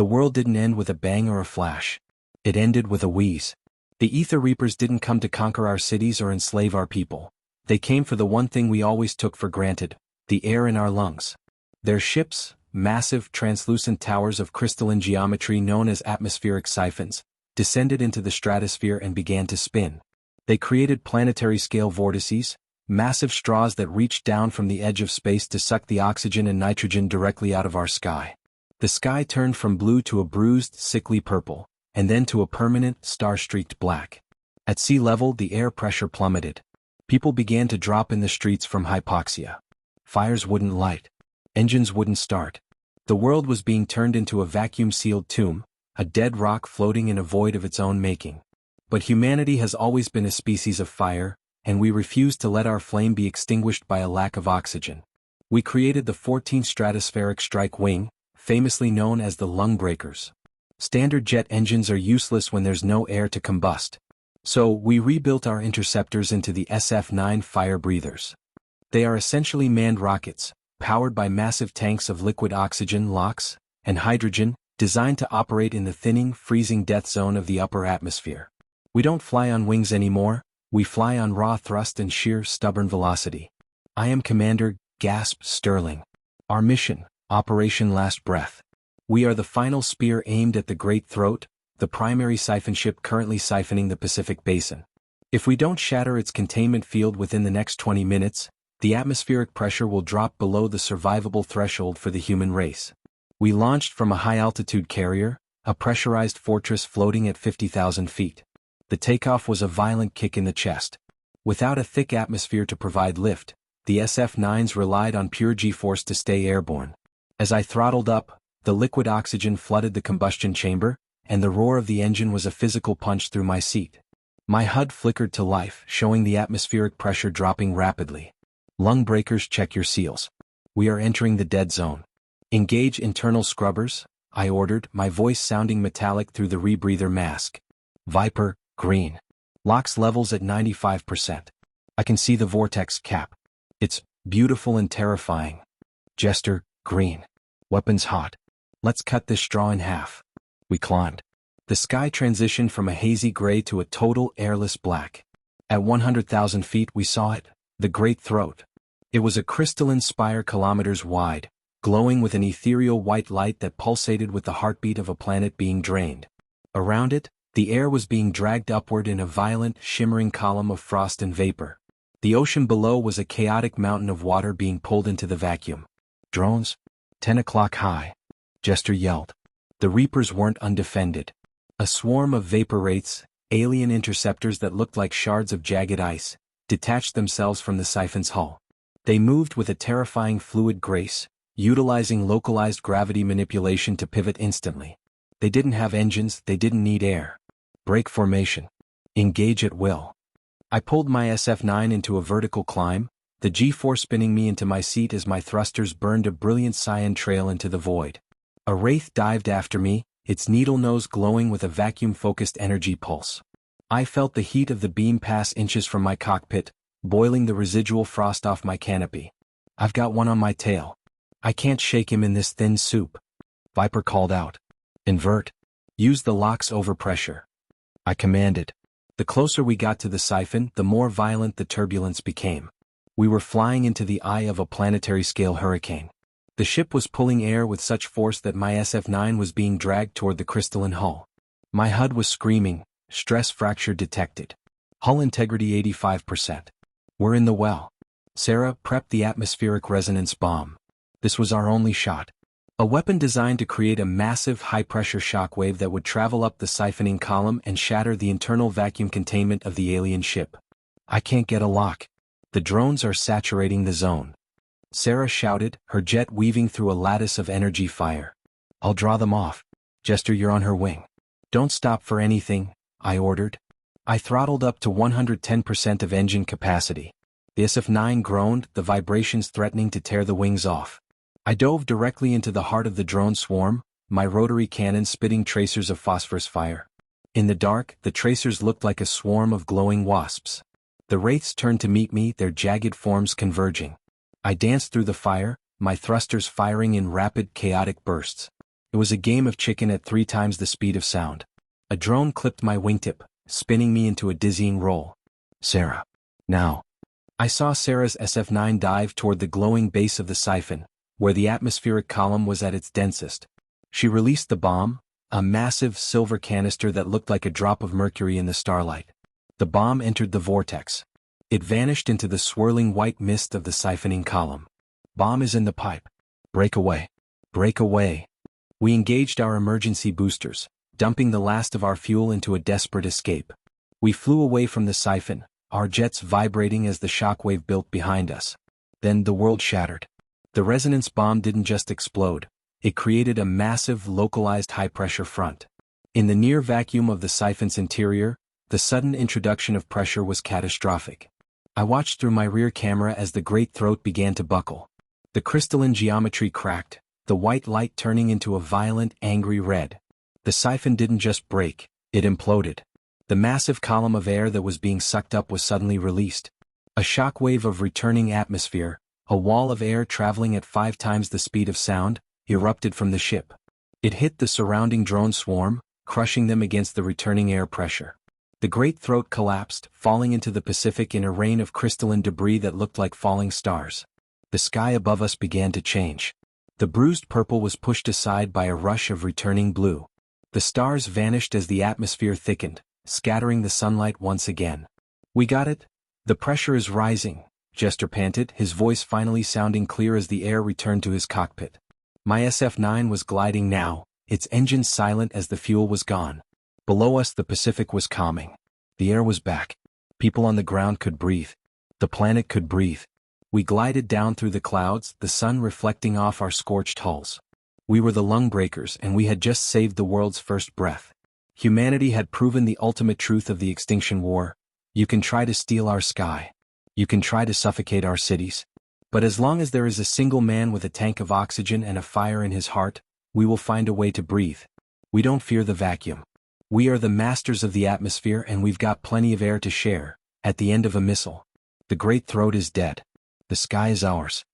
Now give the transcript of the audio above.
The world didn't end with a bang or a flash. It ended with a wheeze. The Ether Reapers didn't come to conquer our cities or enslave our people. They came for the one thing we always took for granted, the air in our lungs. Their ships, massive translucent towers of crystalline geometry known as atmospheric siphons, descended into the stratosphere and began to spin. They created planetary-scale vortices, massive straws that reached down from the edge of space to suck the oxygen and nitrogen directly out of our sky. The sky turned from blue to a bruised, sickly purple, and then to a permanent, star-streaked black. At sea level, the air pressure plummeted. People began to drop in the streets from hypoxia. Fires wouldn't light. Engines wouldn't start. The world was being turned into a vacuum-sealed tomb, a dead rock floating in a void of its own making. But humanity has always been a species of fire, and we refused to let our flame be extinguished by a lack of oxygen. We created the 14th Stratospheric Strike Wing, famously known as the lung breakers. Standard jet engines are useless when there's no air to combust. So, we rebuilt our interceptors into the SF-9 fire breathers. They are essentially manned rockets, powered by massive tanks of liquid oxygen LOX, and hydrogen, designed to operate in the thinning, freezing death zone of the upper atmosphere. We don't fly on wings anymore, we fly on raw thrust and sheer, stubborn velocity. I am Commander Sterling. Our mission, Operation Last Breath. We are the final spear aimed at the Great Throat, the primary siphon ship currently siphoning the Pacific Basin. If we don't shatter its containment field within the next 20 minutes, the atmospheric pressure will drop below the survivable threshold for the human race. We launched from a high-altitude carrier, a pressurized fortress floating at 50,000 feet. The takeoff was a violent kick in the chest. Without a thick atmosphere to provide lift, the SF-9s relied on pure G-force to stay airborne. As I throttled up, the liquid oxygen flooded the combustion chamber, and the roar of the engine was a physical punch through my seat. My HUD flickered to life, showing the atmospheric pressure dropping rapidly. Lung breakers, check your seals. We are entering the dead zone. Engage internal scrubbers, I ordered, my voice sounding metallic through the rebreather mask. Viper, green. LOX levels at 95%. I can see the vortex cap. It's beautiful and terrifying. Jester, green. Weapons hot. Let's cut this straw in half. We climbed. The sky transitioned from a hazy gray to a total airless black. At 100,000 feet we saw it, the Great Throat. It was a crystalline spire kilometers wide, glowing with an ethereal white light that pulsated with the heartbeat of a planet being drained. Around it, the air was being dragged upward in a violent, shimmering column of frost and vapor. The ocean below was a chaotic mountain of water being pulled into the vacuum. Drones? 10 o'clock high. Jester yelled. The Reapers weren't undefended. A swarm of vapor wraiths, alien interceptors that looked like shards of jagged ice, detached themselves from the siphon's hull. They moved with a terrifying fluid grace, utilizing localized gravity manipulation to pivot instantly. They didn't have engines, they didn't need air. Break formation. Engage at will. I pulled my SF-9 into a vertical climb, the G-force spinning me into my seat as my thrusters burned a brilliant cyan trail into the void. A wraith dived after me, its needle nose glowing with a vacuum-focused energy pulse. I felt the heat of the beam pass inches from my cockpit, boiling the residual frost off my canopy. I've got one on my tail. I can't shake him in this thin soup. Viper called out. Invert. Use the LOX overpressure. I commanded. The closer we got to the siphon, the more violent the turbulence became. We were flying into the eye of a planetary-scale hurricane. The ship was pulling air with such force that my SF-9 was being dragged toward the crystalline hull. My HUD was screaming, stress fracture detected. Hull integrity 85%. We're in the well. Sarah, prep the atmospheric resonance bomb. This was our only shot. A weapon designed to create a massive high-pressure shockwave that would travel up the siphoning column and shatter the internal vacuum containment of the alien ship. I can't get a lock. The drones are saturating the zone. Sarah shouted, her jet weaving through a lattice of energy fire. I'll draw them off. Jester, you're on her wing. Don't stop for anything, I ordered. I throttled up to 110% of engine capacity. The SF-9 groaned, the vibrations threatening to tear the wings off. I dove directly into the heart of the drone swarm, my rotary cannon spitting tracers of phosphorus fire. In the dark, the tracers looked like a swarm of glowing wasps. The wraiths turned to meet me, their jagged forms converging. I danced through the fire, my thrusters firing in rapid, chaotic bursts. It was a game of chicken at 3 times the speed of sound. A drone clipped my wingtip, spinning me into a dizzying roll. Sarah. Now. I saw Sarah's SF-9 dive toward the glowing base of the siphon, where the atmospheric column was at its densest. She released the bomb, a massive silver canister that looked like a drop of mercury in the starlight. The bomb entered the vortex. It vanished into the swirling white mist of the siphoning column. Bomb is in the pipe. Break away. Break away. We engaged our emergency boosters, dumping the last of our fuel into a desperate escape. We flew away from the siphon, our jets vibrating as the shockwave built behind us. Then the world shattered. The resonance bomb didn't just explode, it created a massive localized high-pressure front. In the near vacuum of the siphon's interior, the sudden introduction of pressure was catastrophic. I watched through my rear camera as the great throat began to buckle. The crystalline geometry cracked, the white light turning into a violent, angry red. The siphon didn't just break, it imploded. The massive column of air that was being sucked up was suddenly released. A shockwave of returning atmosphere, a wall of air traveling at 5 times the speed of sound, erupted from the ship. It hit the surrounding drone swarm, crushing them against the returning air pressure. The great throat collapsed, falling into the Pacific in a rain of crystalline debris that looked like falling stars. The sky above us began to change. The bruised purple was pushed aside by a rush of returning blue. The stars vanished as the atmosphere thickened, scattering the sunlight once again. We got it? The pressure is rising, Jester panted, his voice finally sounding clear as the air returned to his cockpit. My SF-9 was gliding now, its engines silent as the fuel was gone. Below us the Pacific was calming. The air was back. People on the ground could breathe. The planet could breathe. We glided down through the clouds, the sun reflecting off our scorched hulls. We were the lung breakers, and we had just saved the world's first breath. Humanity had proven the ultimate truth of the extinction war. You can try to steal our sky. You can try to suffocate our cities. But as long as there is a single man with a tank of oxygen and a fire in his heart, we will find a way to breathe. We don't fear the vacuum. We are the masters of the atmosphere, and we've got plenty of air to share. At the end of a missile. The great throat is dead. The sky is ours.